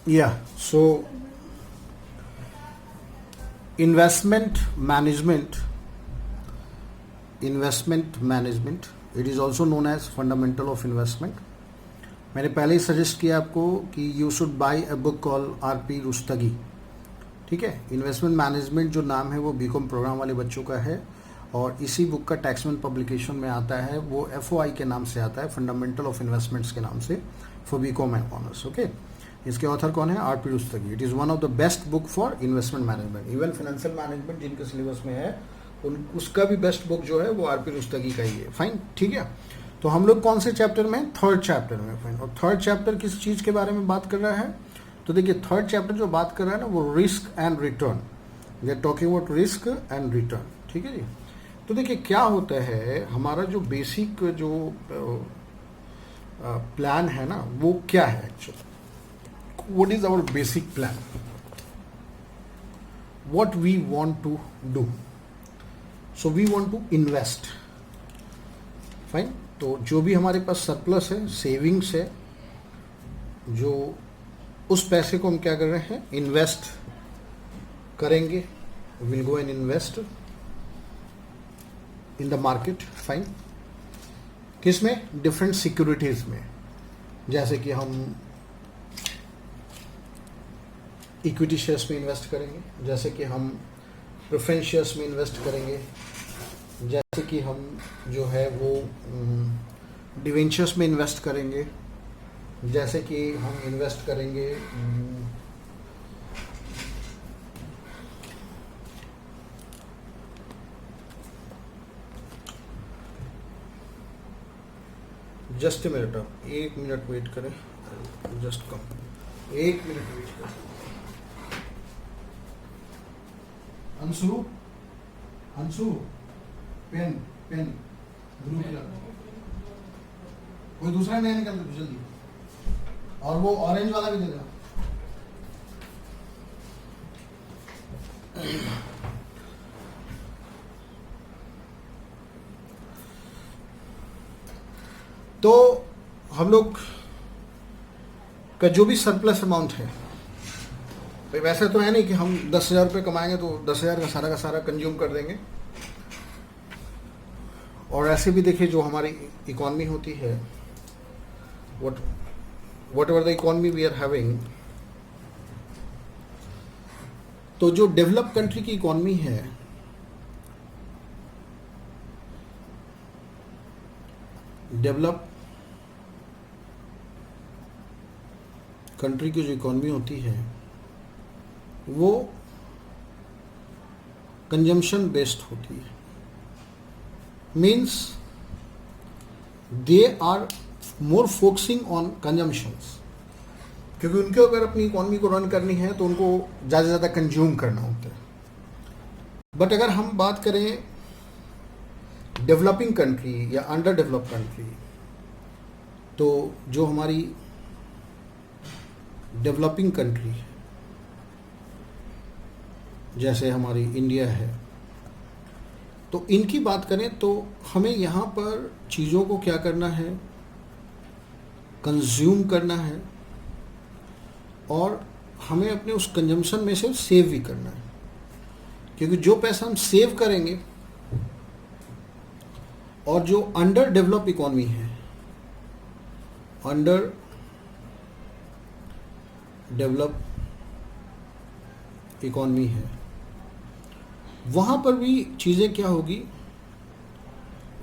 Yeah, so investment management, it is also known as fundamental of investment. मैंने पहले ही suggest किया आपको कि you should buy a book call RP Rustagi. ठीक है, इन्वेस्टमेंट मैनेजमेंट जो नाम है वो बीकॉम प्रोग्राम वाले बच्चों का है, और इसी बुक का टैक्समैन पब्लिकेशन में आता है, वो एफओआई के नाम से आता है, फंडामेंटल ऑफ इन्वेस्टमेंट्स के नाम से, for BCom and honours. Okay, इसके ऑथर कौन है? RP Rustagi. It is one of the best book for investment management. Even financial management जिनके सिलेबस में है उसका भी बेस्ट बुक जो है वो आरपी रुस्तगी का ही है. फाइन, ठीक है. तो हम लोग कौन से चैप्टर में? थर्ड चैप्टर में. फाइन. और थर्ड चैप्टर किस चीज़ के बारे में बात कर रहा है? तो देखिए, थर्ड चैप्टर जो बात कर रहा है ना, वो risk and return. We are talking about risk and return. ठीक है जी. तो देखिए क्या होता है, हमारा जो बेसिक जो प्लान है ना, वो क्या है actually? What is our basic plan? What we want to do? So we want to invest. Fine. तो जो भी हमारे पास सरप्लस है, सेविंग्स है, जो उस पैसे को हम क्या कर रहे हैं? इन्वेस्ट करेंगे. Will go and invest in the market. Fine. किस में? डिफरेंट सिक्योरिटीज में. जैसे कि हम इक्विटी शेयर्स में इन्वेस्ट करेंगे, जैसे कि हम प्रेफरेंस शेयर्स में इन्वेस्ट करेंगे, जैसे कि हम जो है वो डिवेंचर्स में इन्वेस्ट करेंगे, जैसे कि हम इन्वेस्ट करेंगे जस्ट मिनट, आप 1 मिनट वेट करें. जस्ट कम, 1 मिनट वेट करें. Anshu, Anshu, pen pen blue colour, कोई दूसरा नया निकाल दो जल्दी, और वो ऑरेंज वाला भी दे देना. तो हम लोग का जो भी सरप्लस अमाउंट है, भाई वैसे तो है नहीं कि हम 10,000 रुपये कमाएंगे तो 10,000 का सारा कंज्यूम कर देंगे. और ऐसे भी देखिए, जो हमारी इकॉनमी होती है, what ever the economy we are having, तो जो डेवलप कंट्री की इकॉनमी है, डेवलप कंट्री की जो इकॉनमी होती है वो कंजम्पशन बेस्ड होती है. Means they are more focusing on consumptions, क्योंकि उनको अगर अपनी इकॉनमी को रन करनी है तो उनको ज़्यादा से ज़्यादा कंज्यूम करना होता है. बट अगर हम बात करें डेवलपिंग कंट्री या अंडर डेवलप कंट्री, तो जो हमारी डेवलपिंग कंट्री है, जैसे हमारी इंडिया है, तो इनकी बात करें तो हमें यहाँ पर चीज़ों को क्या करना है? कंज्यूम करना है, और हमें अपने उस कंजम्पशन में से सेव भी करना है. क्योंकि जो पैसा हम सेव करेंगे, और जो अंडर डेवलप इकॉनमी है, अंडर डेवलप इकॉनमी है, वहाँ पर भी चीज़ें क्या होगी?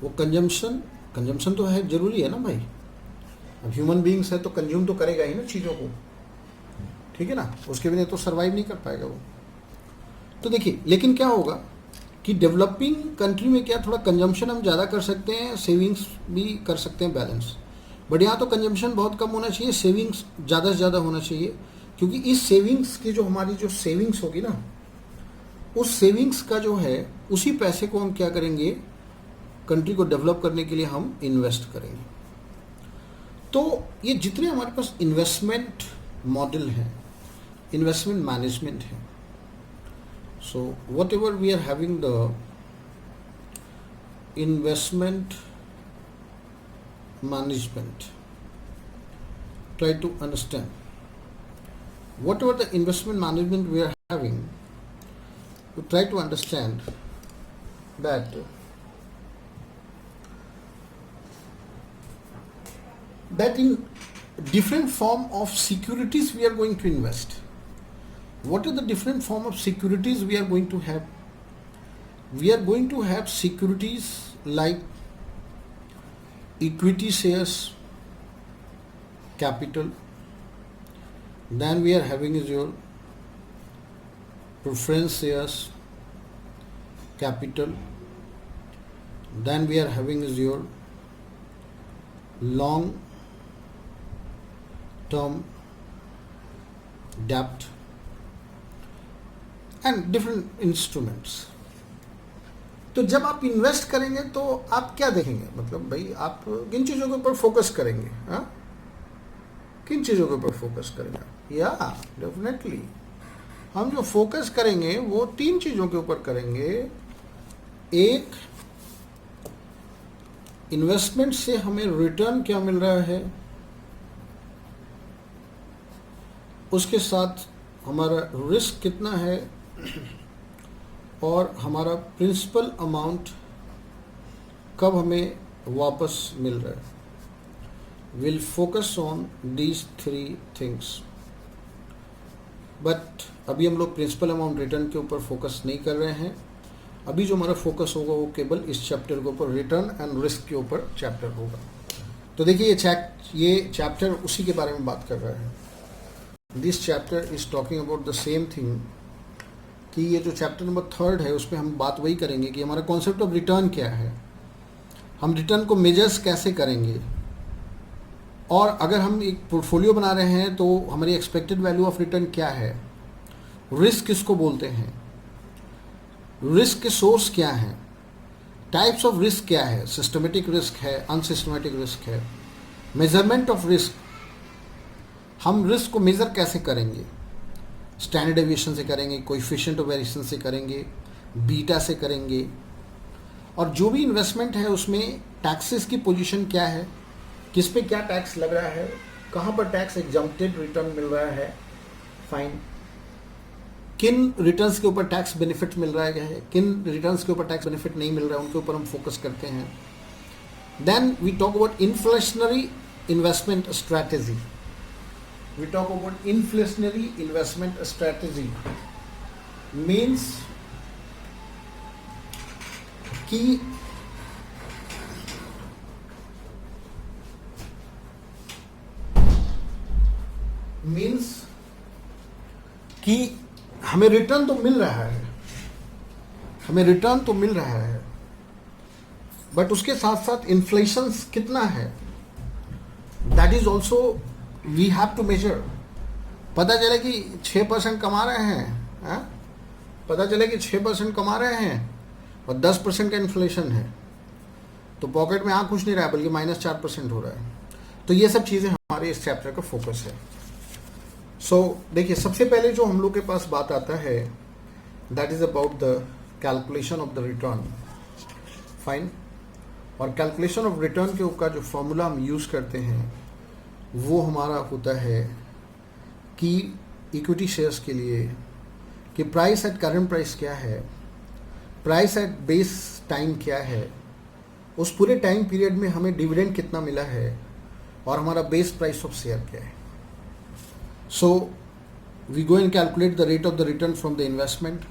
वो कंजम्पशन तो है, जरूरी है ना भाई. अब ह्यूमन बीइंग्स है तो कंज्यूम तो करेगा ही ना चीज़ों को. ठीक है ना, उसके बिना तो सरवाइव नहीं कर पाएगा वो. तो देखिए, लेकिन क्या होगा कि डेवलपिंग कंट्री में क्या, थोड़ा कंजम्पशन हम ज़्यादा कर सकते हैं, सेविंग्स भी कर सकते हैं बैलेंस. बट यहाँ तो कंजम्पशन बहुत कम होना चाहिए, सेविंग्स ज़्यादा से ज़्यादा होना चाहिए. क्योंकि इस सेविंग्स की जो हमारी जो सेविंग्स होगी ना, उस सेविंग्स का जो है, उसी पैसे को हम क्या करेंगे? कंट्री को डेवलप करने के लिए हम इन्वेस्ट करेंगे. तो ये जितने हमारे पास इन्वेस्टमेंट मॉडल है, इन्वेस्टमेंट मैनेजमेंट है, so what ever we are having the investment management, try to understand whatever the investment management we are having, to try to understand that in different form of securities we are going to invest. What are the different form of securities we are going to have? We are going to have securities like equity shares, capital. Then we are having is your preference shares, capital. Then we are having is your long term debt and different instruments. तो जब आप invest करेंगे तो आप क्या देखेंगे, मतलब भाई आप किन चीज़ों के ऊपर फोकस करेंगे? हाँ, किन चीज़ों के ऊपर फोकस करेंगे? या डेफिनेटली हम जो फोकस करेंगे वो 3 चीज़ों के ऊपर करेंगे. एक, इन्वेस्टमेंट से हमें रिटर्न क्या मिल रहा है, उसके साथ हमारा रिस्क कितना है, और हमारा प्रिंसिपल अमाउंट कब हमें वापस मिल रहा है. Will focus on these 3 things. But अभी हम लोग प्रिंसिपल अमाउंट रिटर्न के ऊपर फोकस नहीं कर रहे हैं. अभी जो हमारा फोकस होगा वो केवल इस चैप्टर के ऊपर, रिटर्न एंड रिस्क के ऊपर चैप्टर होगा. तो देखिए ये चैप्टर उसी के बारे में बात कर रहा है. This chapter is talking about the same thing, कि ये जो चैप्टर नंबर 3 है उसमें हम बात वही करेंगे कि हमारा कॉन्सेप्ट ऑफ रिटर्न क्या है, हम रिटर्न को मेजर्स कैसे करेंगे, और अगर हम एक पोर्टफोलियो बना रहे हैं तो हमारी एक्सपेक्टेड वैल्यू ऑफ रिटर्न क्या है, रिस्क किसको बोलते हैं, रिस्क के सोर्स क्या हैं, टाइप्स ऑफ रिस्क क्या है, सिस्टमेटिक रिस्क है, अनसिस्टमेटिक रिस्क है, मेजरमेंट ऑफ रिस्क, हम रिस्क को मेज़र कैसे करेंगे, स्टैंडर्ड डेविएशन से करेंगे, कोएफिशिएंट ऑफ वेरिएशन से करेंगे, बीटा से करेंगे, और जो भी इन्वेस्टमेंट है उसमें टैक्सेस की पोजीशन क्या है, किस पे क्या टैक्स लग रहा है, कहाँ पर टैक्स एग्जम्प्टेड रिटर्न मिल रहा है, फाइन, किन रिटर्न्स के ऊपर टैक्स बेनिफिट मिल रहा है, किन रिटर्न्स के ऊपर टैक्स बेनिफिट नहीं मिल रहा है, उनके ऊपर हम फोकस करते हैं. Then we talk about inflationary investment strategy. We talk about inflationary investment strategy. Means कि हमें रिटर्न तो मिल रहा है, बट उसके साथ साथ इन्फ्लेशन कितना है, that is also we have to measure. पता चले कि 6% कमा रहे हैं, पता चले कि 6% कमा रहे हैं और 10% का इन्फ्लेशन है, तो पॉकेट में आ कुछ नहीं रहा है, बल्कि -4% हो रहा है. तो ये सब चीज़ें हमारे इस चैप्टर का फोकस है. सो देखिए, सबसे पहले जो हम लोग के पास बात आता है, that is about the calculation of the return. Fine. और कैलकुलेशन ऑफ रिटर्न के ऊपर जो फॉर्मूला हम यूज़ करते हैं वो हमारा होता है कि इक्विटी शेयर्स के लिए कि प्राइस एट करंट प्राइस क्या है, प्राइस एट बेस टाइम क्या है, उस पूरे टाइम पीरियड में हमें डिविडेंड कितना मिला है, और हमारा बेस प्राइस ऑफ शेयर क्या है. So we go and calculate the rate of the return from the investment.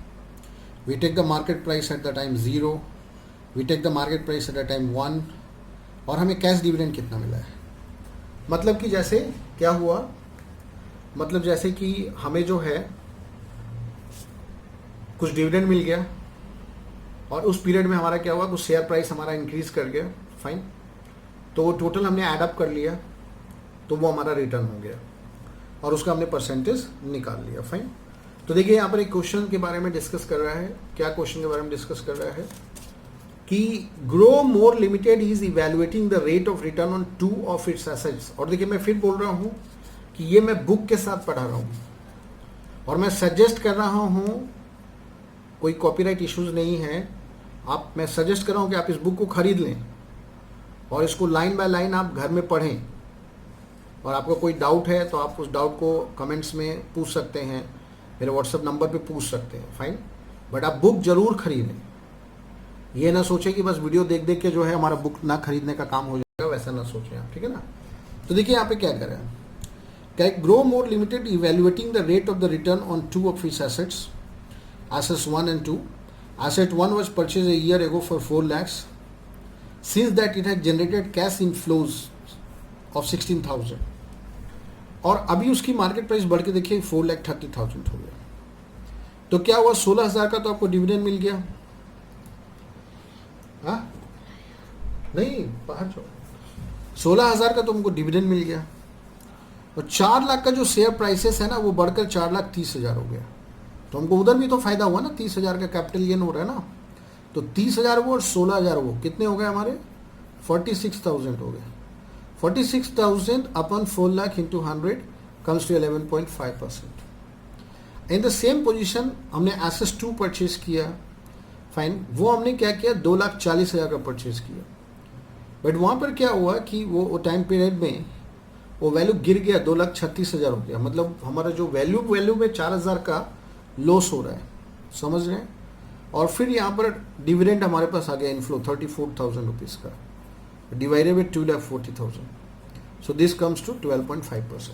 We take the market price at the time 0, we take the market price at the time 1, और हमें cash dividend कितना मिला है. मतलब कि जैसे क्या हुआ, मतलब जैसे कि हमें जो है कुछ डिविडेंड मिल गया, और उस पीरियड में हमारा क्या हुआ, कुछ शेयर प्राइस हमारा इंक्रीज कर गया. फाइन. तो वो टोटल हमने ऐड अप कर लिया, तो वो हमारा रिटर्न हो गया, और उसका हमने परसेंटेज निकाल लिया. फाइन. तो देखिए यहाँ पर एक क्वेश्चन के बारे में डिस्कस कर रहा है. क्या क्वेश्चन के बारे में डिस्कस कर रहा है कि grow more limited is evaluating the rate of return on 2 of its assets. और देखिए, मैं फिर बोल रहा हूँ कि ये मैं बुक के साथ पढ़ा रहा हूँ, और मैं सजेस्ट कर रहा हूँ, कोई कॉपीराइट इश्यूज नहीं है. मैं सजेस्ट कर रहा हूँ कि आप इस बुक को खरीद लें और इसको लाइन बाय लाइन आप घर में पढ़ें. और आपका कोई डाउट है तो आप उस डाउट को कमेंट्स में पूछ सकते हैं, मेरे व्हाट्सएप नंबर पे पूछ सकते हैं, फाइन। बट आप बुक जरूर खरीदें, ये ना सोचें कि बस वीडियो देख देख के जो है हमारा बुक ना खरीदने का काम हो जाएगा, वैसा ना सोचें आप, ठीक है ना। तो देखिए यहाँ पे क्या करें, क्या grow more limited evaluating the rate of the return on two of his assets, assets 1 and 2. Asset 1 was purchased a year ago for 4 lakhs. Since that it had generated cash inflows of 16,000. और अभी उसकी market price बढ़ के देखिए 4,30,000 हो गया। तो क्या हुआ, 16,000 का तो आपको डिविडेंड मिल गया, हाँ नहीं बाहर जाओ, 16,000 का तो हमको डिविडेंड मिल गया, और 4 लाख का जो शेयर प्राइसेस है ना वो बढ़कर 4,30,000 हो गया। तो हमको उधर भी तो फायदा हुआ ना, 30,000 का कैपिटल गेन हो रहा है ना। तो 30,000 वो और 16,000 वो कितने हो गए हमारे, 46,000 हो गए। 46,000 अपन 4 lakh into 100 comes to 11.5%। In the same position हमने एसेस 2 परचेज किया, फाइन, वो हमने क्या किया, 2,40,000 का परचेज किया। बट वहाँ पर क्या हुआ कि वो टाइम पीरियड में वो वैल्यू गिर गया, 2,36,000 हो गया। मतलब हमारा जो वैल्यू में 4,000 का लॉस हो रहा है, समझ रहे हैं। और फिर यहाँ पर डिविडेंड हमारे पास आ गया इनफ्लो 34,000 रुपीज़ का, divided by 2,40,000, so this comes to 12.5%।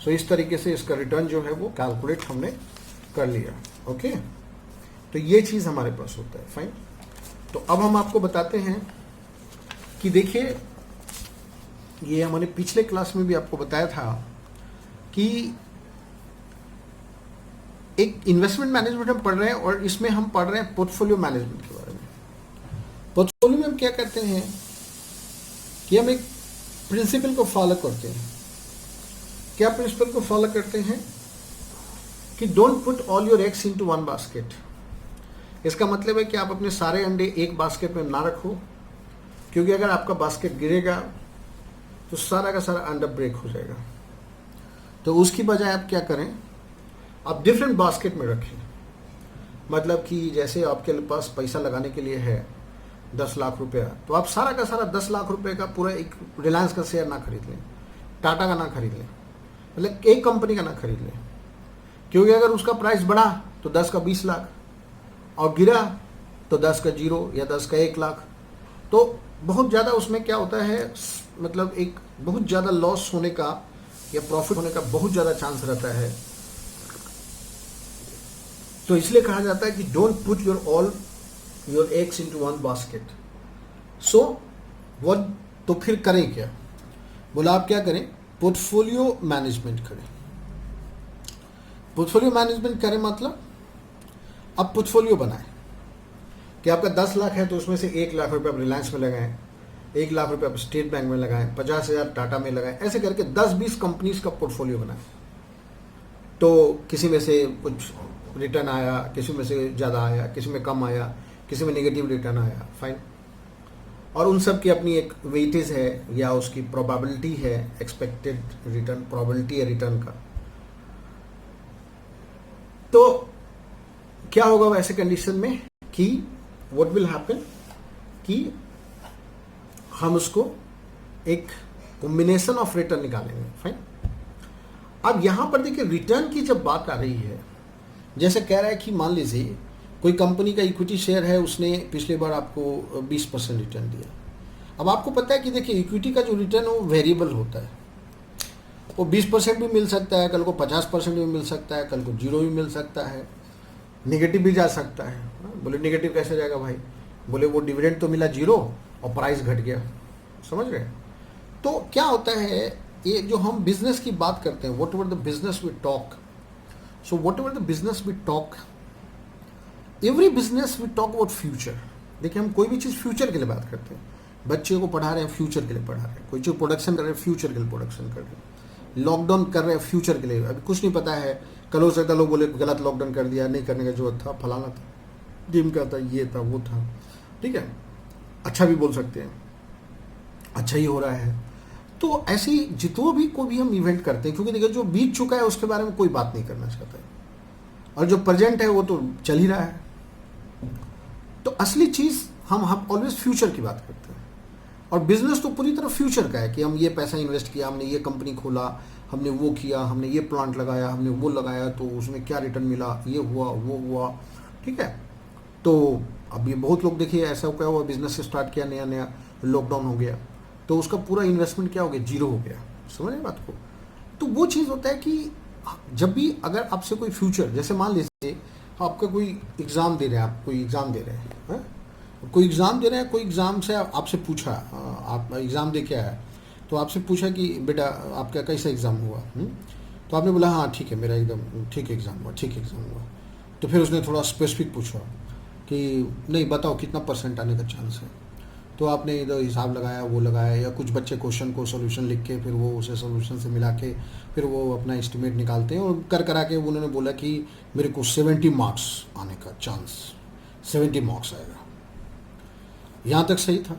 So इस तरीके से इसका रिटर्न जो है वो कैलकुलेट हमने कर लिया, ओके। तो ये चीज़ हमारे पास होता है, फाइन। तो अब हम आपको बताते हैं कि देखिए, ये हमने पिछले क्लास में भी आपको बताया था कि एक इन्वेस्टमेंट मैनेजमेंट हम पढ़ रहे हैं, और इसमें हम पढ़ रहे हैं पोर्टफोलियो मैनेजमेंट के बारे में। पोर्टफोलियो में हम क्या करते हैं कि हम एक प्रिंसिपल को फॉलो करते हैं। क्या प्रिंसिपल को फॉलो करते हैं कि don't put all your eggs into one basket. इसका मतलब है कि आप अपने सारे अंडे एक बास्केट में ना रखो, क्योंकि अगर आपका बास्केट गिरेगा तो सारा का सारा अंडा ब्रेक हो जाएगा। तो उसकी बजाय आप क्या करें, आप डिफरेंट बास्केट में रखें। मतलब कि जैसे आपके पास पैसा लगाने के लिए है 10 लाख रुपया, तो आप सारा का सारा 10 लाख रुपए का पूरा एक रिलायंस का शेयर ना खरीद लें, टाटा का ना खरीद लें, मतलब एक कंपनी का ना खरीद लें। क्योंकि अगर उसका प्राइस बढ़ा तो 10 का 20 लाख, और गिरा तो 10 का 0 या 10 का 1 लाख। तो बहुत ज़्यादा उसमें क्या होता है, मतलब एक बहुत ज़्यादा लॉस होने का या प्रॉफिट होने का बहुत ज़्यादा चांस रहता है। तो इसलिए कहा जाता है कि don't put your eggs into one basket. So what, तो फिर करें क्या, बोला आप क्या करें, पोर्टफोलियो मैनेजमेंट करें। पोर्टफोलियो मैनेजमेंट करें मतलब अब पोर्टफोलियो बनाएं कि आपका 10 लाख है तो उसमें से 1 लाख रुपए आप रिलायंस में लगाएं, 1 लाख रुपए आप स्टेट बैंक में लगाएं, 50,000 टाटा में लगाएं, ऐसे करके 10-20 कंपनीज का पोर्टफोलियो बनाएं। तो किसी में से कुछ रिटर्न आया, किसी में से ज़्यादा आया, किसी में कम आया, किसी में नेगेटिव रिटर्न आया, फाइन। और उन सब की अपनी एक वेटेज है या उसकी प्रोबेबिलिटी है, एक्सपेक्टेड रिटर्न, प्रोबेबिलिटी है रिटर्न का। तो क्या होगा वैसे कंडीशन में कि व्हाट विल हैपन कि हम उसको एक कॉम्बिनेशन ऑफ रिटर्न निकालेंगे, फाइन। अब यहां पर देखिए, रिटर्न की जब बात आ रही है, जैसे कह रहा है कि मान लीजिए कोई कंपनी का इक्विटी शेयर है, उसने पिछले बार आपको 20% रिटर्न दिया। अब आपको पता है कि देखिए इक्विटी का जो रिटर्न है वो वेरिएबल होता है, वो 20% भी मिल सकता है, कल को 50% भी मिल सकता है, कल को 0 भी मिल सकता है, नेगेटिव भी जा सकता है। बोले नेगेटिव कैसे जाएगा भाई, बोले वो डिविडेंड तो मिला 0 और प्राइस घट गया, समझ रहे हैं। तो क्या होता है, ये जो हम बिजनेस की बात करते हैं, what ever the business we talk, so what ever the business we talk, every business we talk about future. देखिए हम कोई भी चीज़ फ्यूचर के लिए बात करते हैं, बच्चे को पढ़ा रहे हैं फ्यूचर के लिए पढ़ा रहे हैं, कोई चीज़ प्रोडक्शन कर रहे हैं फ्यूचर के लिए प्रोडक्शन कर रहे हैं, लॉकडाउन कर रहे हैं फ्यूचर के लिए। अभी कुछ नहीं पता है, कल हो सकता है लोग बोले गलत लॉकडाउन कर दिया, नहीं करने का जरूरत था, फलाना था, गेम का था, ये था, वो था, ठीक है, अच्छा भी बोल सकते हैं, अच्छा ही हो रहा है। तो ऐसी जितो भी कोई भी हम इवेंट करते हैं, क्योंकि देखिए जो बीत चुका है उसके बारे में कोई बात नहीं करना चाहता है, और जो प्रेजेंट है वो तो चल ही रहा है। तो असली चीज़ हम ऑलवेज फ्यूचर की बात करते हैं, और बिजनेस तो पूरी तरह फ्यूचर का है कि हम ये पैसा इन्वेस्ट किया, हमने ये कंपनी खोला, हमने वो किया, हमने ये प्लांट लगाया, हमने वो लगाया, तो उसमें क्या रिटर्न मिला, ये हुआ वो हुआ, ठीक है। तो अब ये बहुत लोग देखिए ऐसा क्या हुआ, बिजनेस स्टार्ट किया, नया नया लॉकडाउन हो गया, तो उसका पूरा इन्वेस्टमेंट क्या हो गया, जीरो हो गया। समझ रहे बात को। तो वो चीज़ होता है कि जब भी अगर आपसे कोई फ्यूचर, जैसे मान लीजिए आपका कोई एग्ज़ाम दे रहे हैं, आप कोई एग्ज़ाम दे रहे हैं, कोई एग्ज़ाम दे रहे हैं, कोई एग्ज़ाम से आपसे पूछा, आप एग्ज़ाम दे के आया, तो आपसे पूछा कि बेटा आपका कैसा एग्ज़ाम हुआ, तो आपने बोला हाँ ठीक है, मेरा एकदम ठीक एग्ज़ाम हुआ, ठीक एग्ज़ाम हुआ। तो फिर उसने थोड़ा स्पेसिफिक पूछा कि नहीं बताओ कितना परसेंट आने का चांस है। तो आपने इधर हिसाब लगाया, वो लगाया, या कुछ बच्चे क्वेश्चन को सोल्यूशन लिख के फिर वो उसे सोल्यूशन से मिला के फिर वो अपना एस्टिमेट निकालते हैं, और करा के उन्होंने बोला कि मेरे को 70 मार्क्स आने का चांस, 70 मार्क्स आएगा। यहाँ तक सही था।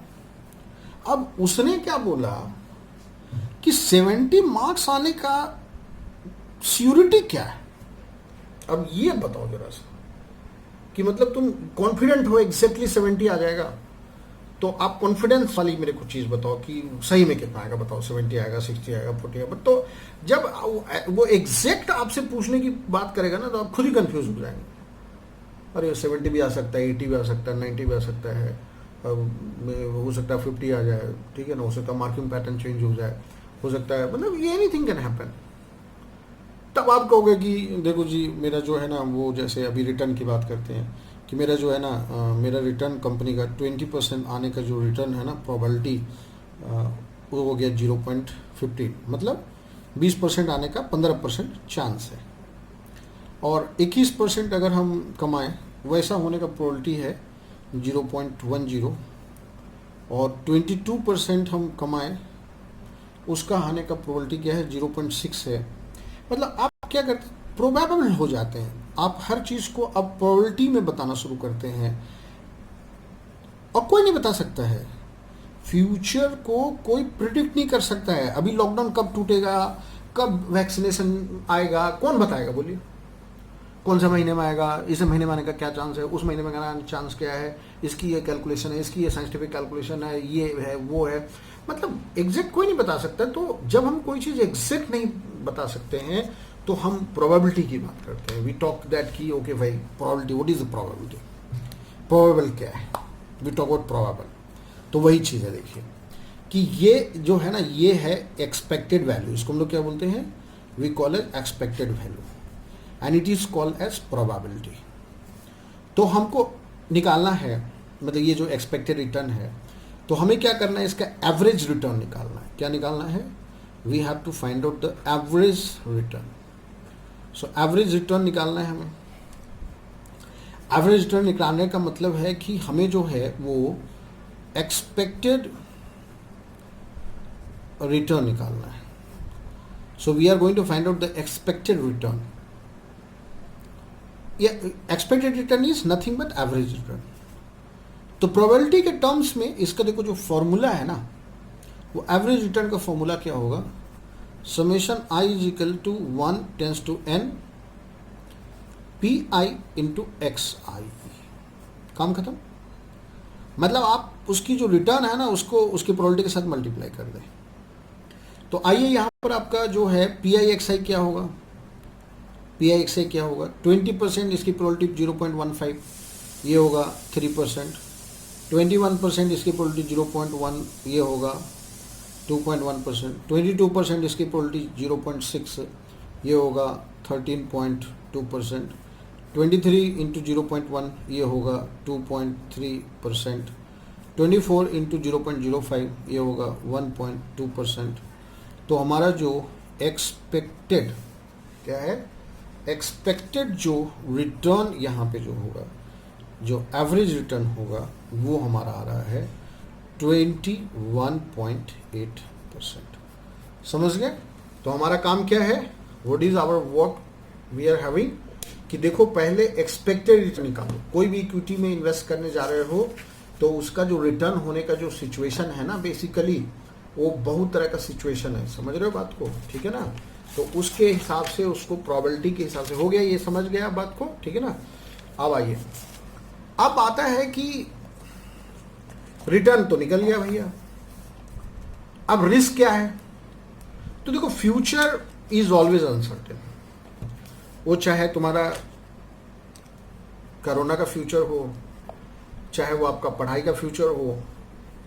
अब उसने क्या बोला कि 70 मार्क्स आने का श्योरिटी क्या है। अब ये बताओ जरा सा कि मतलब तुम कॉन्फिडेंट हो एग्जैक्टली 70 आ जाएगा, तो आप कॉन्फिडेंस वाली मेरे को चीज़ बताओ कि सही में कितना आएगा, बताओ 70 आएगा, 60 आएगा, 40 आएगा। तो जब वो एग्जैक्ट आपसे पूछने की बात करेगा ना, तो आप खुद ही कंफ्यूज हो जाएंगे। अरे 70 भी आ सकता है, 80 भी आ सकता है, 90 भी आ सकता है, हो सकता है 50 आ जाए, ठीक है ना, हो सकता है मार्किंग पैटर्न चेंज हो जाए, हो सकता है, मतलब ये एनीथिंग कैन हैपन। तब आप कहोगे कि देखो जी मेरा जो है ना, वो जैसे अभी रिटर्न की बात करते हैं कि मेरा जो है ना, मेरा रिटर्न कंपनी का 20% आने का जो रिटर्न है ना, प्रोबेबिलिटी वो हो गया 0.15, मतलब 20% आने का 15% चांस है। और 21% अगर हम कमाएं, वैसा होने का प्रोबेबिलिटी है 0.10, और 22% हम कमाएं, उसका आने का प्रोबेबिलिटी क्या है, 0.6 है। मतलब आप क्या करते, प्रोबेबल हो जाते हैं, आप हर चीज़ को अब प्रोबेबिलिटी में बताना शुरू करते हैं, और कोई नहीं बता सकता है फ्यूचर को, कोई प्रिडिक्ट नहीं कर सकता है। अभी लॉकडाउन कब टूटेगा, कब वैक्सीनेशन आएगा, कौन बताएगा, बोलिए। कौन से महीने में आएगा, इस महीने में आने का क्या चांस है, उस महीने में आने का चांस क्या है, इसकी ये कैलकुलेशन है, इसकी ये साइंटिफिक कैलकुलेशन है, ये है वो है, मतलब एग्जैक्ट कोई नहीं बता सकता। तो जब हम कोई चीज़ एग्जैक्ट नहीं बता सकते हैं, तो हम प्रोबेबिलिटी की बात करते हैं। वी टॉक दैट की ओके भाई probability, what is the probability, probable क्या है, वी टॉक अबाउट प्रोबेबल। तो वही चीज़ है, देखिए कि ये जो है ना, ये है एक्सपेक्टेड वैल्यू, इसको हम लोग क्या बोलते हैं, we call it expected value, and it is called as probability. तो हमको निकालना है, मतलब ये जो एक्सपेक्टेड रिटर्न है, तो हमें क्या करना है, इसका एवरेज रिटर्न निकालना है। क्या निकालना है, we have to find out the average return. So average return निकालना है हमें। एवरेज रिटर्न निकालने का मतलब है कि हमें जो है वो एक्सपेक्टेड रिटर्न निकालना है। So we are going to find out the expected return. Expected return is nothing but average return. तो प्रोबेबिलिटी के टर्म्स में इसका देखो जो फॉर्मूला है ना, वो एवरेज रिटर्न का फॉर्मूला क्या होगा, summation i is equal to 1 tends to n p i into x i. काम खत्म। मतलब आप उसकी जो रिटर्न है ना, उसको उसकी प्रोबेबिलिटी के साथ मल्टीप्लाई कर दें। तो आइए यहाँ पर आपका जो है पी आई एक्स आई क्या होगा, पी आई एक्स आई क्या होगा, 20% इसकी प्रोबेबिलिटी 0.15, ये होगा 3%, 21% इसकी प्रोबेबिलिटी 0.1, ये होगा 2.1%, 22% इसकी प्रोबेबिलिटी 0.6, ये होगा 13.2%, 23 इंटू 0.1 ये होगा 2.3%, 24 इंटू 0.05 ये होगा 1.2%। तो हमारा जो एक्सपेक्टेड क्या है, एक्सपेक्टेड जो रिटर्न यहाँ पे जो होगा, जो एवरेज रिटर्न होगा, वो हमारा आ रहा है 21.8%। समझ गए। तो हमारा काम क्या है, what is our work we are having, कि देखो पहले एक्सपेक्टेड रिटर्न निकालो। कोई भी इक्विटी में इन्वेस्ट करने जा रहे हो तो उसका जो रिटर्न होने का जो सिचुएशन है ना, बेसिकली वो बहुत तरह का सिचुएशन है। समझ रहे हो बात को, ठीक है ना। तो उसके हिसाब से उसको प्रोबेबिलिटी के हिसाब से हो गया, ये समझ गया बात को, ठीक है ना। अब आइए, अब आता है कि रिटर्न तो निकल गया भैया, अब रिस्क क्या है? तो देखो, फ्यूचर इज ऑलवेज अनसर्टेन। वो चाहे तुम्हारा कोरोना का फ्यूचर हो, चाहे वो आपका पढ़ाई का फ्यूचर हो,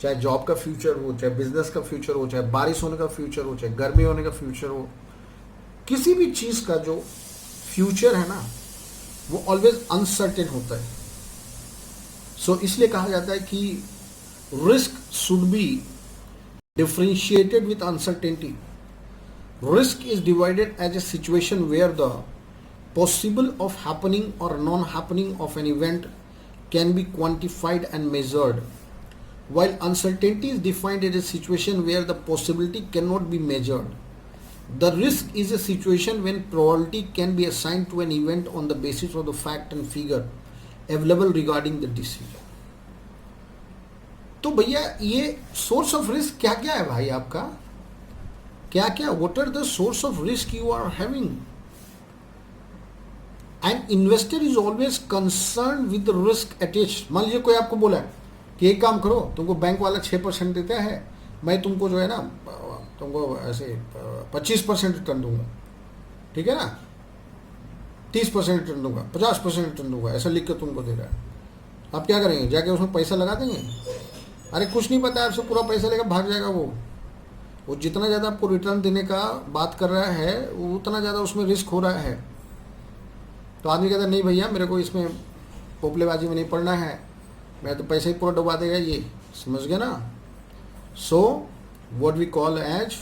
चाहे जॉब का फ्यूचर हो, चाहे बिजनेस का फ्यूचर हो, चाहे बारिश होने का फ्यूचर हो, चाहे गर्मी होने का फ्यूचर हो, किसी भी चीज का जो फ्यूचर है ना, वो ऑलवेज अनसर्टेन होता है। सो इसलिए कहा जाता है कि risk should be differentiated with uncertainty. Risk is divided as a situation where the possible of happening or non-happening of an event can be quantified and measured, while uncertainty is defined as a situation where the possibility cannot be measured. The risk is a situation when probability can be assigned to an event on the basis of the fact and figure available regarding the decision. तो भैया ये source of risk क्या क्या है भाई आपका? क्या क्या, what are the source of risk you are having? And investor is always concern with risk attached. मान लीजिए कोई आपको बोला कि एक काम करो, तुमको बैंक वाला 6% देता है, मैं तुमको जो है ना, तुमको ऐसे 25% रिटर्न दूंगा, ठीक है ना, 30% रिटर्न दूंगा, 50% रिटर्न दूंगा, ऐसा लिख के तुमको दे रहा है। आप क्या करेंगे? जाके उसमें पैसा लगा देंगे? अरे कुछ नहीं पता, आपसे पूरा पैसा लेकर भाग जाएगा वो जितना ज़्यादा आपको रिटर्न देने का बात कर रहा है, वो उतना ज़्यादा उसमें रिस्क हो रहा है। तो आदमी कहता है नहीं भैया, मेरे को इसमें पोपलेबाजी में नहीं पड़ना है, मैं तो पैसे ही पूरा डुबा देगा ये, समझ गया ना? So what we call as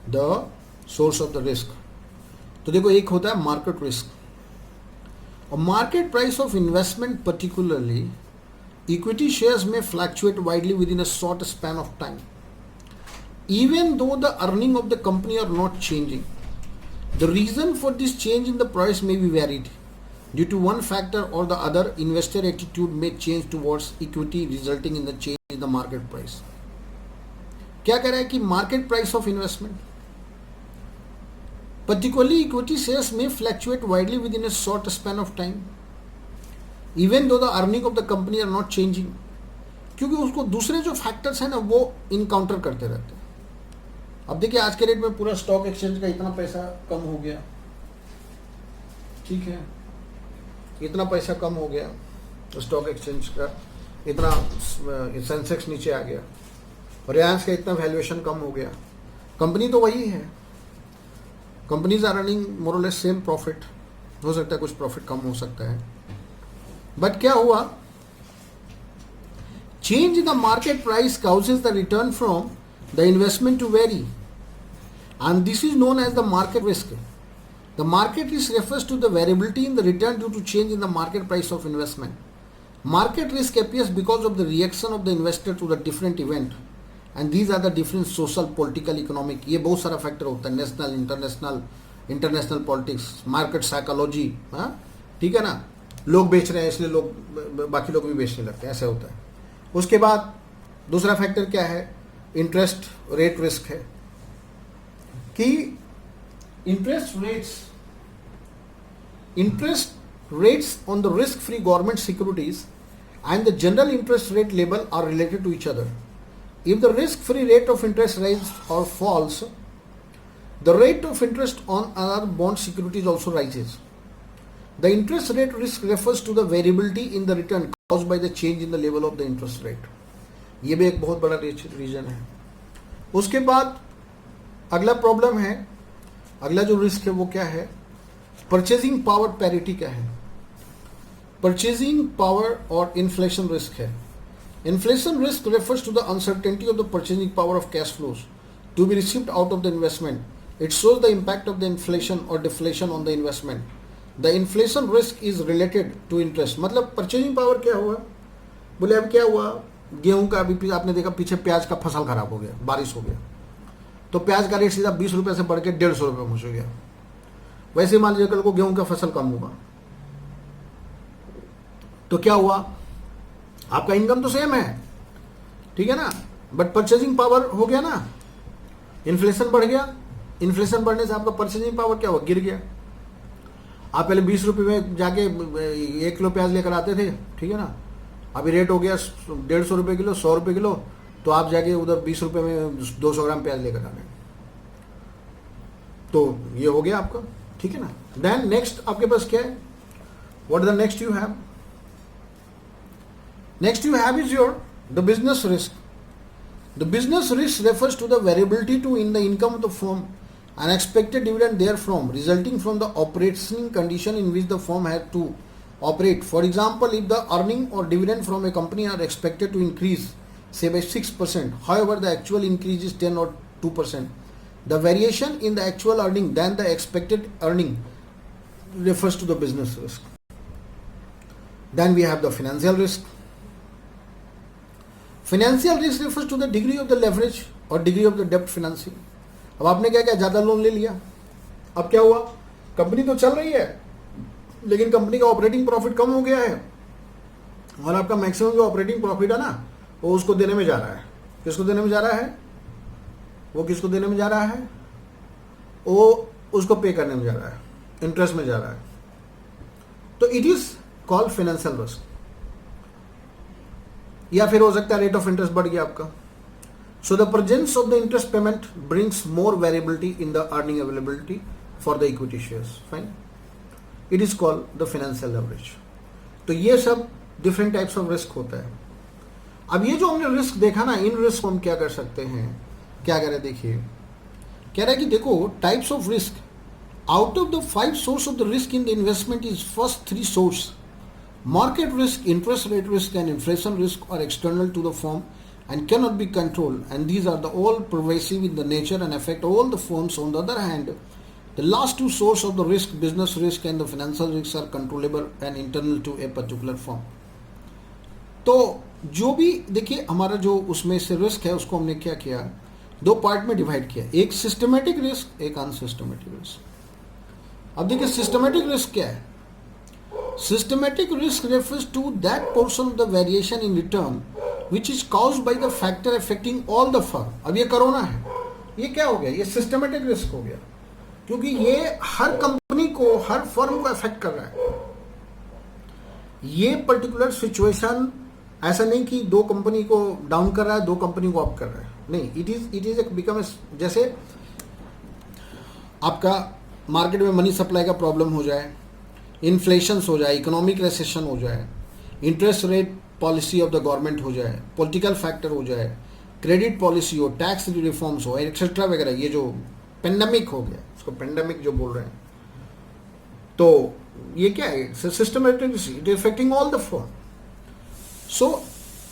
the source of the risk. तो देखो, एक होता है मार्केट रिस्क। और market price of investment, particularly equity shares में fluctuate widely with in a short span of time, even though the earning of the company are not changing. The reason for this change in the price may be varied. Due to one factor or the other, investor attitude may change towards equity, resulting in the change in the market price. क्या कह रहा है कि market price of investment, particularly equity shares, may fluctuate widely within a short span of time, even though the earning of the company are not changing. क्योंकि उसको दूसरे जो factors हैं ना, वो इनकाउंटर करते रहते हैं। अब देखिए, आज के रेट में पूरा स्टॉक एक्सचेंज का इतना पैसा कम हो गया, ठीक है, इतना पैसा कम हो गया स्टॉक एक्सचेंज का, इतना सेंसेक्स नीचे आ गया, रिलायंस का इतना वैल्यूएशन कम हो गया। कंपनी तो वही है, कंपनीज आर रनिंग मोर और लेस सेम प्रॉफिट, हो सकता है कुछ प्रॉफिट कम हो सकता है, बट क्या हुआ? Change in the market price causes the return from the investment to vary, and this is known as the market risk. The market risk refers to the variability in the return due to change in the market price of investment. Market risk appears because of the reaction of the investor to the different event, and these are the different social, political, economic, ये बहुत सारा factor होता है, national, international politics, market psychology, हाँ ठीक है ना, लोग बेच रहे हैं इसलिए लोग, बाकी लोग भी बेचने लगते हैं, ऐसा होता है। उसके बाद दूसरा फैक्टर क्या है? इंटरेस्ट रेट रिस्क है कि interest rates on the risk free government securities and the general interest rate level are related to each other. If the risk-free rate of interest rises or falls, the rate of interest on other bond securities also rises. The interest rate risk refers to the variability in the return caused by the change in the level of the interest rate. ये भी एक बहुत बड़ा reason है। उसके बाद अगला problem है, अगला जो रिस्क है वो क्या है? परचेजिंग पावर पैरिटी क्या है? परचेजिंग पावर और इन्फ्लेशन रिस्क है। Inflation risk refers to the uncertainty of the purchasing power of cash flows to be received out of the investment. It shows the impact of the inflation और deflation on the investment. The inflation risk is related to interest. मतलब purchasing power क्या हुआ? बोले अब क्या हुआ? गेहूं का अभी आपने देखा पीछे प्याज का फसल खराब हो गया, बारिश हो गया, तो प्याज का रेट सीधा 20 रुपये से बढ़ के 150 रुपये पहुंच गया। वैसे मान लीजिए कल को गेहूं का फसल कम हुआ तो क्या हुआ? आपका इनकम तो सेम है, ठीक है ना, बट परचेजिंग पावर हो गया ना, इन्फ्लेशन बढ़ गया। इन्फ्लेशन बढ़ने से आपका परचेजिंग पावर क्या हुआ? गिर गया। आप पहले 20 रुपये में जाके 1 किलो प्याज लेकर आते थे, ठीक है ना, अभी रेट हो गया 150 रुपये किलो, 100 रुपये किलो, तो आप जाके उधर 20 रुपये में 200 ग्राम प्याज लेकर आ रहे हैं, तो ये हो गया आपका, ठीक है ना। देन नेक्स्ट आपके पास क्या है, what the next you have, next you have is your the business risk. The business risk refers to the variability to in the income of the firm and expected dividend therefrom resulting from the operating condition in which the firm had to operate. For example, if the earning or dividend from a company are expected to increase say by 6%, however the actual increase is 10 or 2%, the variation in the actual earning than the expected earning refers to the business risk. Then we have the financial risk. Financial risk refers to the degree of the leverage or degree of the debt financing. अब आपने क्या किया, ज़्यादा loan ले लिया, अब क्या हुआ, कंपनी तो चल रही है लेकिन कंपनी का ऑपरेटिंग प्रॉफिट कम हो गया है और आपका मैक्सिमम जो ऑपरेटिंग प्रॉफिट है ना वो उसको देने में जा रहा है. किसको देने में जा रहा है, वो किसको देने में जा रहा है, वो उसको पे करने में जा रहा है, इंटरेस्ट में जा रहा है. तो it is called financial risk. या फिर हो सकता है रेट ऑफ इंटरेस्ट बढ़ गया आपका. So the presence of the interest payment brings more variability in the earning availability for the equity shares. Fine, it is called the financial leverage. तो ये सब डिफरेंट टाइप्स ऑफ रिस्क होता है. अब ये जो हमने रिस्क देखा ना, इन रिस्क को हम क्या कर सकते हैं, क्या कह रहे हैं, देखिए कह रहा है कि देखो types of risk, out of the 5 source of the risk in the investment is first 3 source. Market risk, interest rate risk and inflation risk are external to the firm and cannot be controlled, and these are the all pervasive in the nature and affect all the firms. On the other hand, the last 2 sources of the risk, business risk and the financial risks, are controllable and internal to a particular firm. तो जो भी देखिए हमारा जो उसमें से risk है उसको हमने क्या किया, 2 पार्ट में डिवाइड किया, एक सिस्टमेटिक रिस्क, एक अनसिस्टमेटिक रिस्क. अब देखिए सिस्टमेटिक रिस्क क्या है. Systematic risk refers to that portion of the variation in return which is caused by the factor affecting all the firm. अब ये कोरोना है, ये क्या हो गया, ये सिस्टमेटिक रिस्क हो गया क्योंकि ये हर कंपनी को, हर फर्म को अफेक्ट कर रहा है. ये पर्टिकुलर सिचुएशन ऐसा नहीं कि 2 कंपनी को डाउन कर रहा है, 2 कंपनी को अप कर रहा है, नहीं. इट इज बिकम, जैसे आपका मार्केट में मनी सप्लाई का प्रॉब्लम हो जाए, इन्फ्लेशन हो जाए, इकोनॉमिक रिसेशन हो जाए, interest rate policy of the government हो जाए, पॉलिटिकल फैक्टर हो जाए, क्रेडिट पॉलिसी हो, टैक्स रिफॉर्म्स हो, एक्सेट्रा वगैरह, ये जो पेंडेमिक हो गया, इसको पेंडेमिक जो बोल रहे हैं, तो ये क्या है, systematic, it is affecting all the firm. So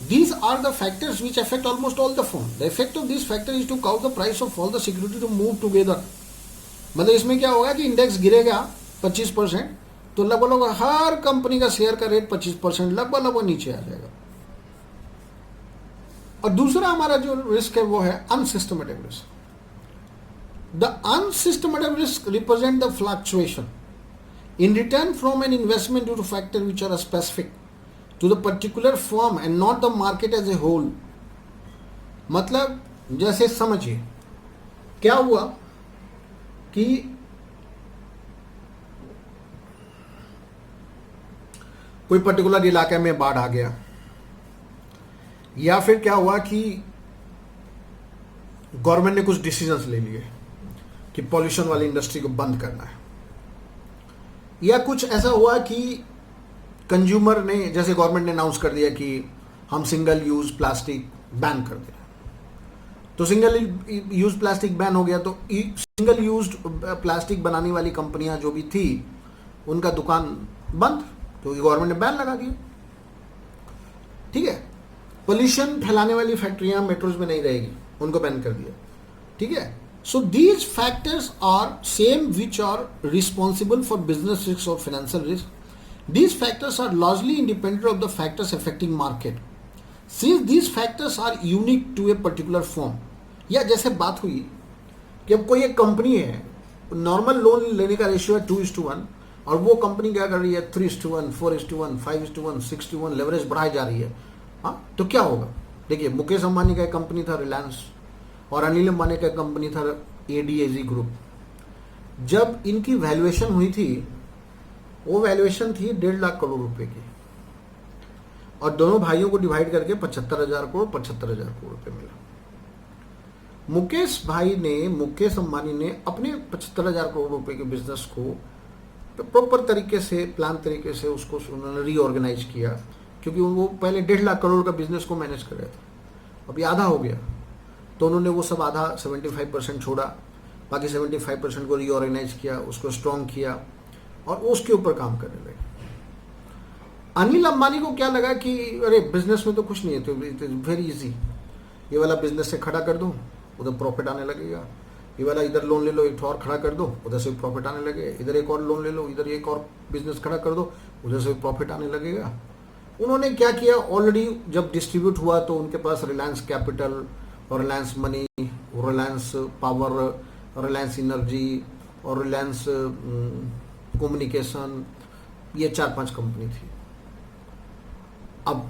these are the factors which affect almost all the firm. The effect of this factor is to cause the price of all the security to move together. मतलब इसमें क्या होगा कि index गिरेगा 25%, तो लगभग हर company का share का रेट 25% लगभग नीचे आ जाएगा. और दूसरा हमारा जो रिस्क है वो है unsystematic risk. The unsystematic risk represent the fluctuation in return from an investment due to factor which are specific to the particular firm and not the market as a whole. मतलब जैसे समझिए क्या हुआ कि कोई पर्टिकुलर इलाके में बाढ़ आ गया, या फिर क्या हुआ कि गवर्नमेंट ने कुछ डिसीजंस ले लिए कि पॉल्यूशन वाली इंडस्ट्री को बंद करना है, या कुछ ऐसा हुआ कि कंज्यूमर ने, जैसे गवर्नमेंट ने अनाउंस कर दिया कि हम सिंगल यूज प्लास्टिक बैन कर दें, तो सिंगल यूज प्लास्टिक बैन हो गया, तो सिंगल यूज प्लास्टिक बनाने वाली कंपनियां जो भी थी उनका दुकान बंद, क्योंकि गवर्नमेंट ने बैन लगा दिया. ठीक है, पोल्यूशन फैलाने वाली फैक्ट्रियां मेट्रोज में नहीं रहेगी, उनको बैन कर दिया. ठीक है, so these factors are same which are responsible for business risk और financial risk. These factors are largely independent of the factors affecting market. Since these factors are unique to a particular firm. या जैसे बात हुई कि अब कोई एक company है, नॉर्मल लोन लेने का रेशियो है 2:1 और वो कंपनी क्या कर रही है 3:1, 4:1, 5:1, 6:1 लेवरेज बढ़ाई जा रही है. हाँ, तो क्या होगा, देखिए मुकेश अंबानी का एक कंपनी था रिलायंस और अनिल अंबानी का कंपनी था ADAG ग्रुप. जब इनकी वैल्यूएशन हुई थी, वो वैल्यूएशन थी 1.5 लाख करोड़ रुपए की. और दोनों भाइयों को डिवाइड करके 75,000 करोड़ 75,000 करोड़ रुपए मिला। मुकेश अंबानी ने अपने 75,000 करोड़ रुपए के बिजनेस को प्रॉपर तरीके से, प्लान तरीके से उसको उन्होंने रीऑर्गेनाइज किया, क्योंकि वो पहले 1.5 लाख करोड़ का बिजनेस को मैनेज कर रहे थे, अभी आधा हो गया, तो उन्होंने वो सब आधा 75% छोड़ा, बाकी 75% को रीऑर्गेनाइज किया, उसको स्ट्रॉन्ग किया और उसके ऊपर काम करने लगे। अनिल अंबानी को क्या लगा कि अरे बिजनेस में तो कुछ नहीं है, तो इट इज वेरी इजी, ये वाला बिजनेस से खड़ा कर दो, उधर प्रॉफिट आने लगेगा, ये वाला इधर लोन ले लो, एक और खड़ा कर दो, उधर से प्रॉफिट आने लगेगा, इधर एक और लोन ले लो, इधर एक और बिजनेस खड़ा कर दो, उधर से प्रॉफिट आने लगेगा। उन्होंने क्या किया, ऑलरेडी जब डिस्ट्रीब्यूट हुआ तो उनके पास रिलायंस कैपिटल और Reliance money, Reliance power, Reliance energy और रिलायंस कम्युनिकेशन, ये 4-5 कंपनी थी। अब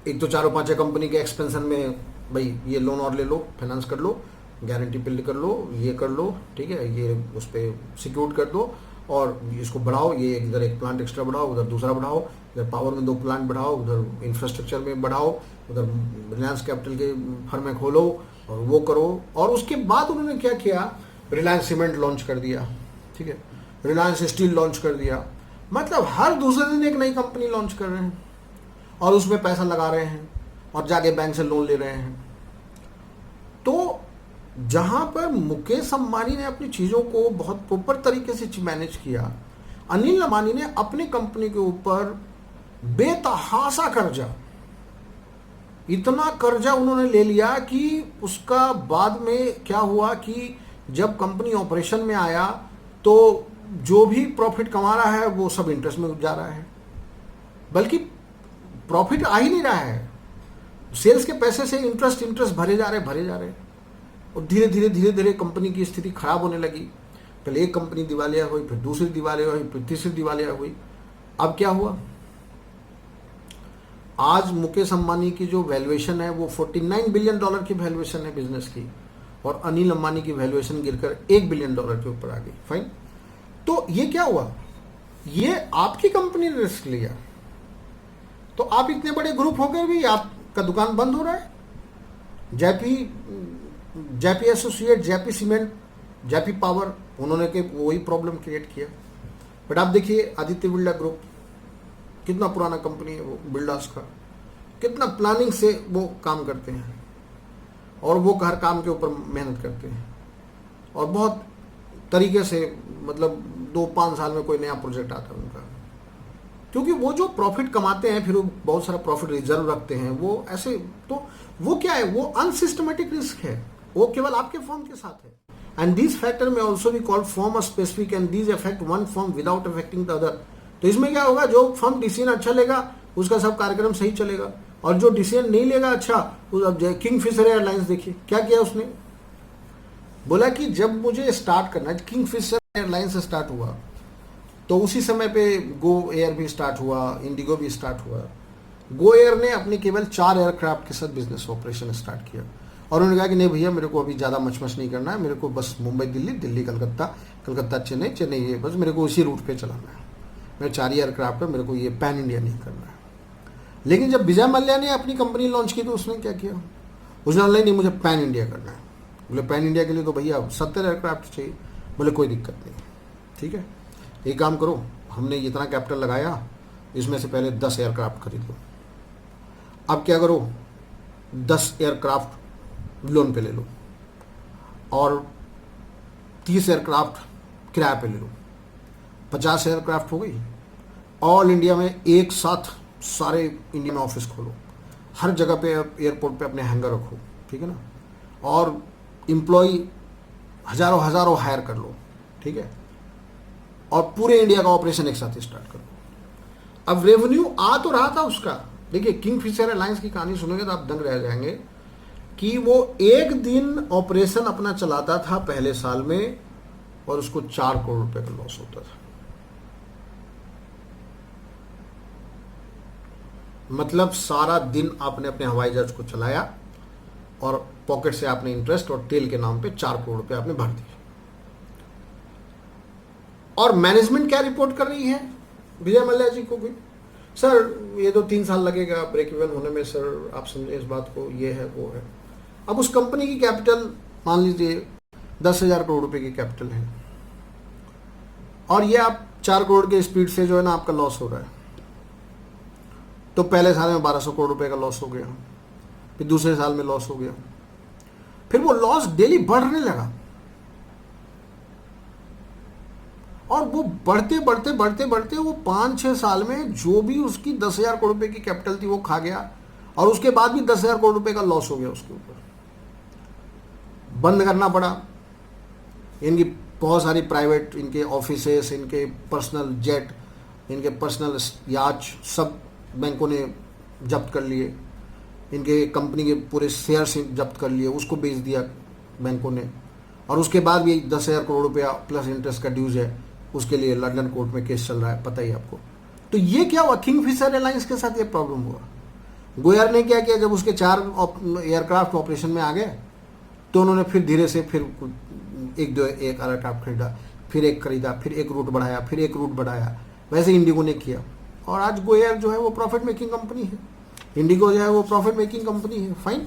एक तो 4-5 कंपनी के एक्सपेंशन में भाई ये लोन और ले लो, फाइनेंस कर लो, गारंटी बिल्ड कर लो, ये कर लो, ठीक है, ये उस पर सिक्योर कर दो और इसको बढ़ाओ, ये इधर एक प्लांट एक्स्ट्रा बढ़ाओ, उधर दूसरा बढ़ाओ, इधर पावर में 2 प्लांट बढ़ाओ, उधर इंफ्रास्ट्रक्चर में बढ़ाओ, उधर रिलायंस कैपिटल के फर्में खोलो और वो करो। और उसके बाद उन्होंने क्या किया, रिलायंस सीमेंट लॉन्च कर दिया, ठीक है, रिलायंस स्टील लॉन्च कर दिया, मतलब हर दूसरे दिन एक नई कंपनी लॉन्च कर रहे हैं और उसमें पैसा लगा रहे हैं और जाके बैंक से लोन ले रहे हैं। तो जहां पर मुकेश अंबानी ने अपनी चीजों को बहुत प्रॉपर तरीके से मैनेज किया, अनिल अंबानी ने अपनी कंपनी के ऊपर बेतहाशा कर्जा, इतना कर्जा उन्होंने ले लिया कि उसका बाद में क्या हुआ कि जब कंपनी ऑपरेशन में आया तो जो भी प्रॉफिट कमा रहा है वो सब इंटरेस्ट में जा रहा है, बल्कि प्रॉफिट आ ही नहीं रहा है, सेल्स के पैसे से इंटरेस्ट भरे जा रहे और धीरे धीरे कंपनी की स्थिति खराब होने लगी। पहले एक कंपनी दिवालिया हुई, फिर दूसरी दिवालिया हुई, फिर तीसरी दिवालिया हुई। अब क्या हुआ, आज मुकेश अंबानी की जो वैल्यूएशन है वो $49 बिलियन की वैल्यूएशन है बिजनेस की, और अनिल अंबानी की वैल्यूएशन गिरकर $1 बिलियन के ऊपर आ गई। फाइन, तो ये क्या हुआ, ये आपकी कंपनी ने रिस्क लिया, तो आप इतने बड़े ग्रुप होकर भी आपका दुकान बंद हो रहा है। JP associate, JP cement, JP power, उन्होंने के वही प्रॉब्लम क्रिएट किया। बट आप देखिए आदित्य बिरला ग्रुप, कितना पुराना कंपनी है वो, बिल्डर्स का, कितना प्लानिंग से वो काम करते हैं और वो हर काम के ऊपर मेहनत करते हैं और बहुत तरीके से, मतलब 2-5 साल में कोई नया प्रोजेक्ट आता है उनका, क्योंकि वो जो प्रॉफिट कमाते हैं फिर वो बहुत सारा प्रॉफिट रिजर्व रखते हैं, वो ऐसे, तो वो क्या है, वो अनसिस्टमेटिक रिस्क है, वो केवल आपके फर्म के साथ है। एंड दिस फैक्टर में ऑल्सो भी called firm specific and these affect one firm without affecting the other. तो इसमें क्या होगा, जो फर्म डिसीजन अच्छा लेगा उसका सब कार्यक्रम सही चलेगा, और जो डिसीजन नहीं लेगा अच्छा, अब किंगफिशर एयरलाइंस देखिए क्या किया उसने, बोला कि जब मुझे स्टार्ट करना है, किंगफिशर एयरलाइंस से स्टार्ट हुआ तो उसी समय पे गो एयर भी स्टार्ट हुआ, इंडिगो भी स्टार्ट हुआ। गो एयर ने अपने केवल 4 एयरक्राफ्ट के साथ बिजनेस ऑपरेशन स्टार्ट किया और उन्होंने कहा कि नहीं भैया, मेरे को अभी ज़्यादा मचमच नहीं करना है, मेरे को बस मुंबई दिल्ली, दिल्ली कलकत्ता, कलकत्ता चेन्नई, चेन्नई, ये बस मेरे को इसी रूट पे चलाना है, मेरे 4 एयरक्राफ्ट है, मेरे को ये पैन इंडिया नहीं करना है। लेकिन जब विजय मल्ल्या ने अपनी कंपनी लॉन्च की तो उसने क्या किया, उसने बोला नहीं मुझे पैन इंडिया करना है। बोले पैन इंडिया के लिए तो भैया 70 एयरक्राफ्ट चाहिए। बोले कोई दिक्कत नहीं, ठीक है, एक काम करो, हमने इतना कैपिटल लगाया, इसमें से पहले 10 एयरक्राफ्ट खरीद लो। अब क्या करो, 10 एयरक्राफ्ट लोन पे ले लो और 30 एयरक्राफ्ट किराए पे ले लो, 50 एयरक्राफ्ट हो गई। ऑल इंडिया में एक साथ सारे इंडिया में ऑफिस खोलो, हर जगह पे एयरपोर्ट पे अपने हैंगर रखो, ठीक है ना, और एम्प्लॉय हजारों हायर कर लो, ठीक है, और पूरे इंडिया का ऑपरेशन एक साथ स्टार्ट करो। अब रेवेन्यू आ तो रहा था उसका, देखिए किंगफिशर एयरलाइंस की कहानी सुनेंगे तो आप दंग रह जाएंगे कि वो एक दिन ऑपरेशन अपना चलाता था पहले साल में और उसको 4 करोड़ रुपए का लॉस होता था। मतलब सारा दिन आपने अपने हवाई जहाज को चलाया और पॉकेट से आपने इंटरेस्ट और तेल के नाम पे 4 करोड़ रुपए आपने भर दिए। और मैनेजमेंट क्या रिपोर्ट कर रही है विजय मल्ल्या जी को भी, सर ये तो 3 साल लगेगा ब्रेक इवन होने में सर, आप समझे इस बात को, ये है वो है। अब उस कंपनी की कैपिटल मान लीजिए 10,000 करोड़ रुपए की कैपिटल है, और ये आप 4 करोड़ के स्पीड से जो है ना आपका लॉस हो रहा है, तो पहले साल में 1200 करोड़ रुपए का लॉस हो गया, फिर दूसरे साल में लॉस हो गया, फिर वो लॉस डेली बढ़ने लगा, और वो बढ़ते बढ़ते बढ़ते बढ़ते वो 5-6 साल में जो भी उसकी 10,000 करोड़ रुपए की कैपिटल थी वो खा गया, और उसके बाद भी 10,000 करोड़ रुपए का लॉस हो गया उसके ऊपर, बंद करना पड़ा। इनकी बहुत सारी प्राइवेट, इनके ऑफिसेस, इनके पर्सनल जेट, इनके पर्सनल याच सब बैंकों ने जब्त कर लिए, इनके कंपनी के पूरे शेयर्स जब्त कर लिए, उसको बेच दिया बैंकों ने, और उसके बाद भी 10,000 करोड़ रुपया प्लस इंटरेस्ट का ड्यूज है, उसके लिए लंदन कोर्ट में केस चल रहा है, पता ही आपको। तो ये क्या हुआ, किंगफिशर एयरलाइंस के साथ ये प्रॉब्लम हुआ। गोयल ने क्या किया, जब उसके 4 एयरक्राफ्ट ऑपरेशन में आ गए तो उन्होंने फिर धीरे से फिर एक एयरक्राफ्ट खरीदा, फिर एक खरीदा, फिर एक रूट बढ़ाया, फिर एक रूट बढ़ाया, वैसे इंडिगो ने किया, और आज गोयल जो है वो प्रॉफिट मेकिंग कंपनी है, इंडिगो जो है वो प्रॉफिट मेकिंग कंपनी है। फाइन,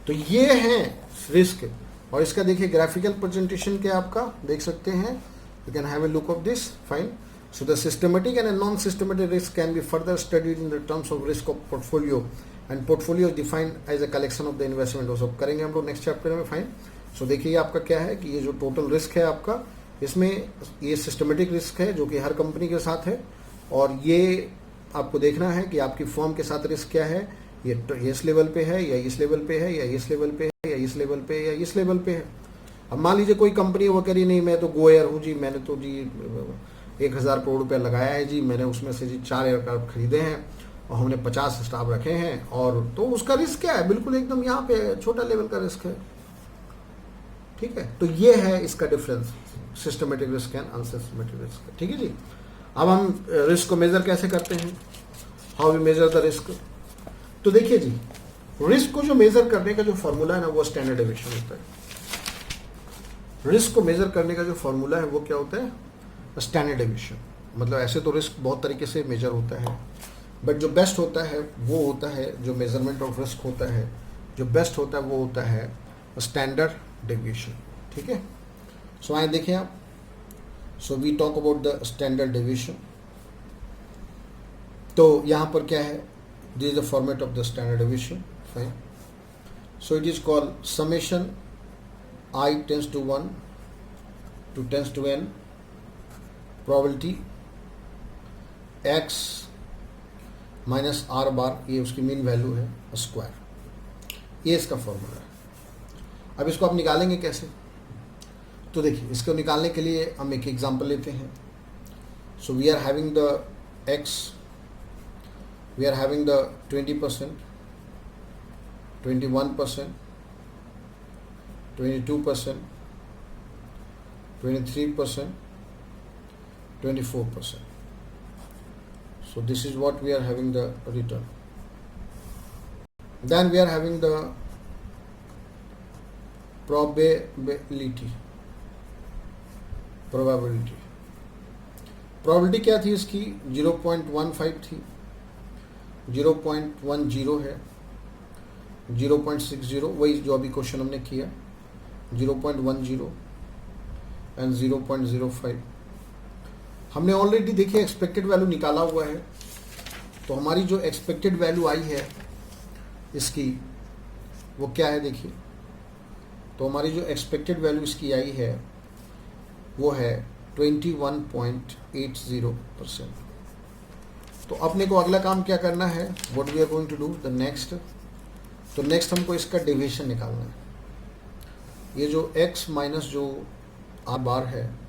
तो ये है रिस्क, और इसका देखिए ग्राफिकल प्रेजेंटेशन क्या आपका देख सकते हैं, you can have a look of this. Fine, so the systematic and non systematic risk can be further studied in the terms of risk of portfolio, and portfolio defined as a collection of the investment. वो सब करेंगे हम लोग next chapter में। Fine, so देखिए आपका क्या है कि ये जो टोटल रिस्क है आपका, इसमें ये सिस्टमेटिक रिस्क है जो कि हर कंपनी के साथ है, और ये आपको देखना है कि आपकी फर्म के साथ रिस्क क्या है, ये इस लेवल पे है या इस लेवल पे है या इस लेवल पे है या इस लेवल पे या इस लेवल पे है। अब मान लीजिए कोई कंपनी वो कह रही नहीं मैं तो गोयर हूँ जी, मैंने तो जी 1,000 करोड़ रुपया लगाया है जी, मैंने उसमें से जी 4 एयरक्राफ्ट खरीदे हैं और हमने 50 स्टाफ रखे हैं, और तो उसका रिस्क क्या है, बिल्कुल एकदम यहाँ पे छोटा लेवल का रिस्क है। ठीक है, तो ये है इसका difference, systematic risk and unsystematic risk. ठीक है जी। अब हम रिस्क को मेजर कैसे करते हैं, how we measure the risk. तो देखिए जी, रिस्क को जो मेजर करने का जो फॉर्मूला है ना वो स्टैंडर्ड डेविएशन होता है। रिस्क को मेजर करने का जो फॉर्मूला है वो क्या होता है, स्टैंडर्ड डेविएशन। मतलब ऐसे तो रिस्क बहुत तरीके से मेजर होता है, बट जो बेस्ट होता है वो होता है, जो मेजरमेंट ऑफ रिस्क होता है जो बेस्ट होता है वो होता है स्टैंडर्ड डेविएशन। ठीक है, सो आए देखें आप, so we talk about the standard deviation. तो यहाँ पर क्या है, this is the format of the standard deviation. Fine, so it is called summation I tends to 1 to tends to n probability x minus r बार, ये उसकी mean value है, square, ये इसका फॉर्मूला है। अब इसको आप निकालेंगे कैसे, तो देखिए इसको निकालने के लिए हम एक एग्जांपल लेते हैं। So we are having the x, we are having the 20%, 21%, 22%, 23%, 24%. So this is what we are having the return. Then we are having the probability. Probability क्या थी इसकी, 0.15 थी, 0.10 है, 0.60, वही जो अभी क्वेश्चन हमने किया, 0.10 एंड 0.05। हमने ऑलरेडी देखिए एक्सपेक्टेड वैल्यू निकाला हुआ है, तो हमारी जो एक्सपेक्टेड वैल्यू आई है इसकी वो क्या है देखिए, तो हमारी जो एक्सपेक्टेड वैल्यू इसकी आई है वो है 21.80%। तो अपने को अगला काम क्या करना है, what we are going to do the next, तो नेक्स्ट हमको इसका डेविएशन निकालना है। ये जो x माइनस जो r बार है,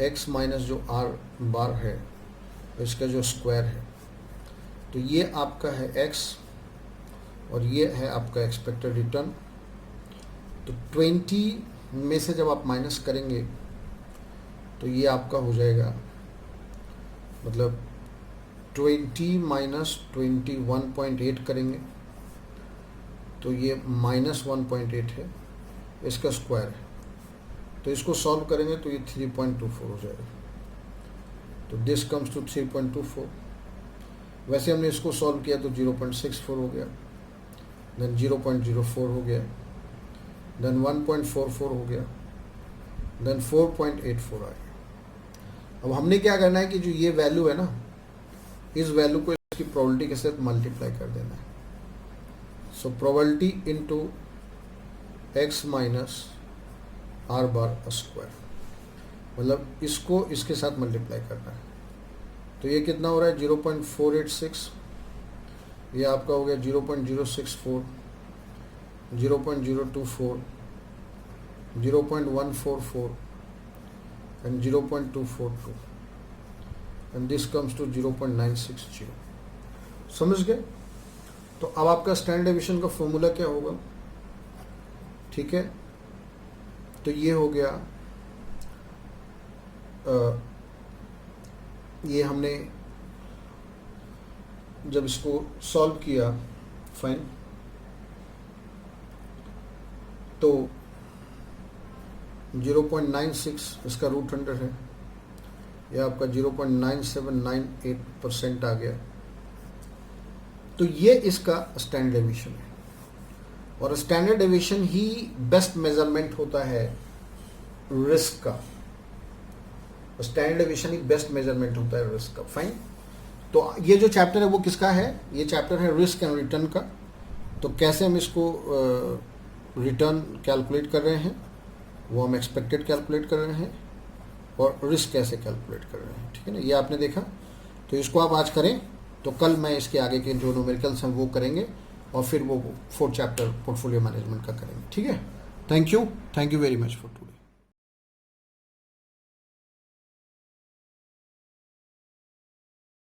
x माइनस जो r बार है, इसका जो स्क्वायर है, तो ये आपका है x और ये है आपका एक्सपेक्टेड रिटर्न। तो 20 में से जब आप माइनस करेंगे तो ये आपका हो जाएगा, मतलब 20 माइनस 21.8 करेंगे तो ये -1.8 है, इसका स्क्वायर है, तो इसको सॉल्व करेंगे तो ये 3.24 हो जाएगा। तो दिस कम्स टू 3.24 वैसे हमने इसको सॉल्व किया तो 0.64 हो गया, देन 0.04 हो गया, देन 1.44 हो गया, देन 4.84 आ गया। अब हमने क्या करना है कि जो ये वैल्यू है ना, इस वैल्यू को इसकी प्रोबेबिलिटी के साथ मल्टीप्लाई कर देना है। So probability into x minus are bar square, मतलब इसको इसके साथ मल्टीप्लाई करना है। तो ये कितना हो रहा है 0.486, ये आपका हो गया 0.064, 0.024, 0.144 and 0.242 and this comes to 0.960। समझ गए? तो अब आपका स्टैंडर्ड डेविएशन का फॉर्मूला क्या होगा? ठीक है, तो ये हो गया ये हमने जब इसको सॉल्व किया फाइन, तो 0.96 इसका रूट अंडर है, यह आपका 0.9798% आ गया। तो ये इसका स्टैंडर्ड डेविएशन है, और स्टैंडर्ड डेविएशन ही बेस्ट मेजरमेंट होता है रिस्क का। स्टैंडर्ड डेविएशन ही बेस्ट मेजरमेंट होता है रिस्क का। फाइन, तो ये जो चैप्टर है वो किसका है? ये चैप्टर है रिस्क एंड रिटर्न का। तो कैसे हम इसको रिटर्न कैलकुलेट कर रहे हैं, वो हम एक्सपेक्टेड कैलकुलेट कर रहे हैं, और रिस्क कैसे कैलकुलेट कर रहे हैं। ठीक है ना, ये आपने देखा। तो इसको आप आज करें, तो कल मैं इसके आगे के जो न्यूमेरिकल्स हैं वो करेंगे, और फिर वो 4th चैप्टर पोर्टफोलियो मैनेजमेंट का करेंगे। ठीक है, thank you very much for today.